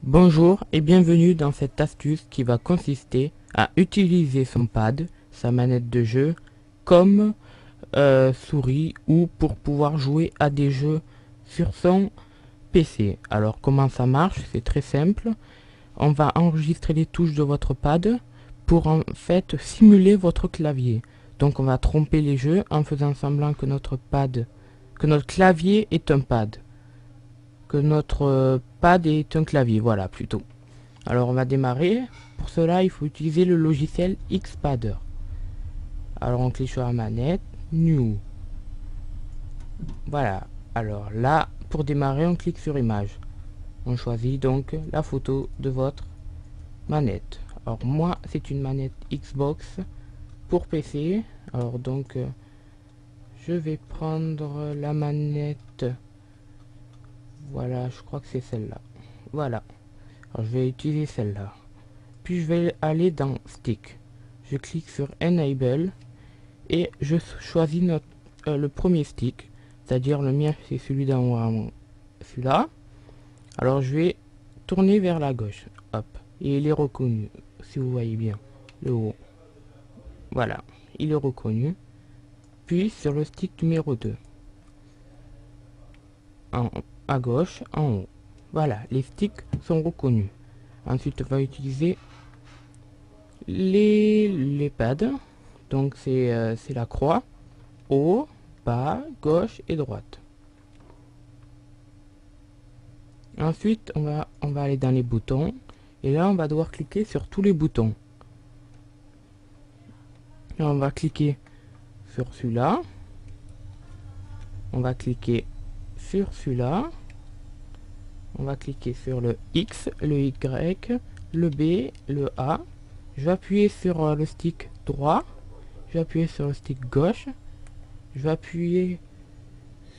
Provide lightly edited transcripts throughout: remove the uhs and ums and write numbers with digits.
Bonjour et bienvenue dans cette astuce qui va consister à utiliser son pad, sa manette de jeu, comme souris ou pour pouvoir jouer à des jeux sur son PC. Alors comment ça marche? C'est très simple. On va enregistrer les touches de votre pad pour en fait simuler votre clavier. Donc on va tromper les jeux en faisant semblant que notre clavier est un pad. Que notre pad est un clavier, voilà plutôt. Alors on va démarrer. Pour cela, il faut utiliser le logiciel Xpadder. Alors on clique sur la manette, New. Voilà. Alors là, pour démarrer, on clique sur Image. On choisit donc la photo de votre manette. Alors moi, c'est une manette Xbox pour PC. Alors donc, je vais prendre la manette. Voilà, je crois que c'est celle-là. Voilà. Alors, je vais utiliser celle-là. Puis je vais aller dans Stick. Je clique sur Enable et je choisis le premier stick. C'est-à-dire le mien, c'est celui d'en haut, celui-là. Alors je vais tourner vers la gauche. Hop. Et il est reconnu. Si vous voyez bien. Le haut. Voilà. Il est reconnu. Puis sur le stick numéro 2. À gauche, en haut. Voilà. Les sticks sont reconnus. Ensuite, on va utiliser les pads. Donc c'est la croix. Haut, bas, gauche et droite. Ensuite, on va aller dans les boutons. Et là, on va devoir cliquer sur tous les boutons. Là, on va cliquer sur celui-là. On va cliquer sur celui-là. On va cliquer sur le X, le Y, le B, le A. Je vais appuyer sur le stick droit. Je vais appuyer sur le stick gauche. Je vais appuyer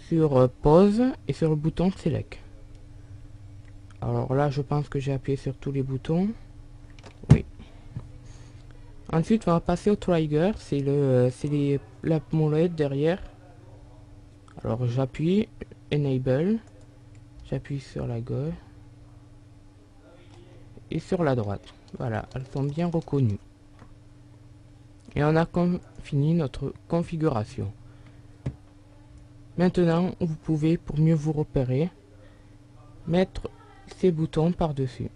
sur pause et sur le bouton select. Alors là, je pense que j'ai appuyé sur tous les boutons. Oui. Ensuite, on va passer au trigger. C'est la molette derrière. Alors j'appuie enable. J'appuie sur la gauche et sur la droite. Voilà, elles sont bien reconnues. Et on a fini notre configuration. Maintenant, vous pouvez, pour mieux vous repérer, mettre ces boutons par-dessus.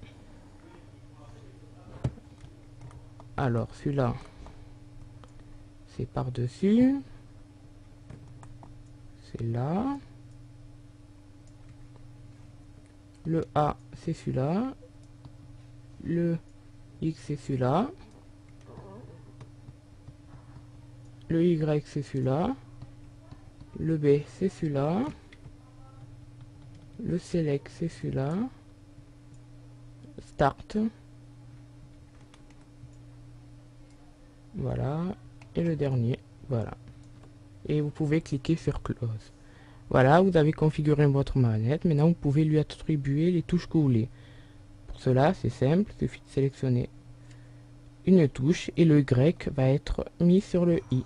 Alors, celui-là, c'est par-dessus. C'est là. Le A, c'est celui-là. Le X, c'est celui-là. Le Y, c'est celui-là. Le B, c'est celui-là. Le Select, c'est celui-là. Start. Voilà. Et le dernier. Voilà. Et vous pouvez cliquer sur Close. Voilà, vous avez configuré votre manette. Maintenant, vous pouvez lui attribuer les touches que vous voulez. Pour cela, c'est simple. Il suffit de sélectionner une touche et le Y va être mis sur le I.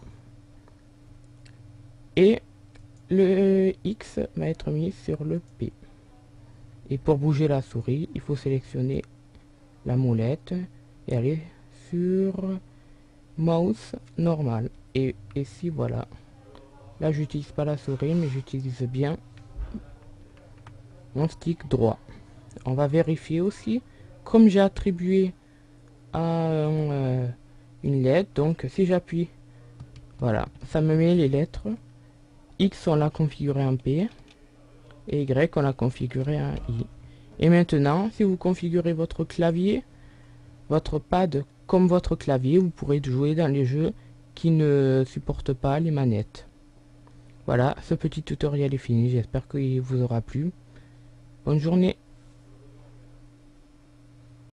Et le X va être mis sur le P. Et pour bouger la souris, il faut sélectionner la molette et aller sur mouse normal. Et ici, voilà. Là, j'utilise pas la souris, mais j'utilise bien mon stick droit. On va vérifier aussi, comme j'ai attribué à une lettre, donc si j'appuie, voilà, ça me met les lettres. X, on l'a configuré en P, et Y, on l'a configuré en I. Et maintenant, si vous configurez votre clavier, votre pad comme votre clavier, vous pourrez jouer dans les jeux qui ne supportent pas les manettes. Voilà, ce petit tutoriel est fini, j'espère qu'il vous aura plu. Bonne journée.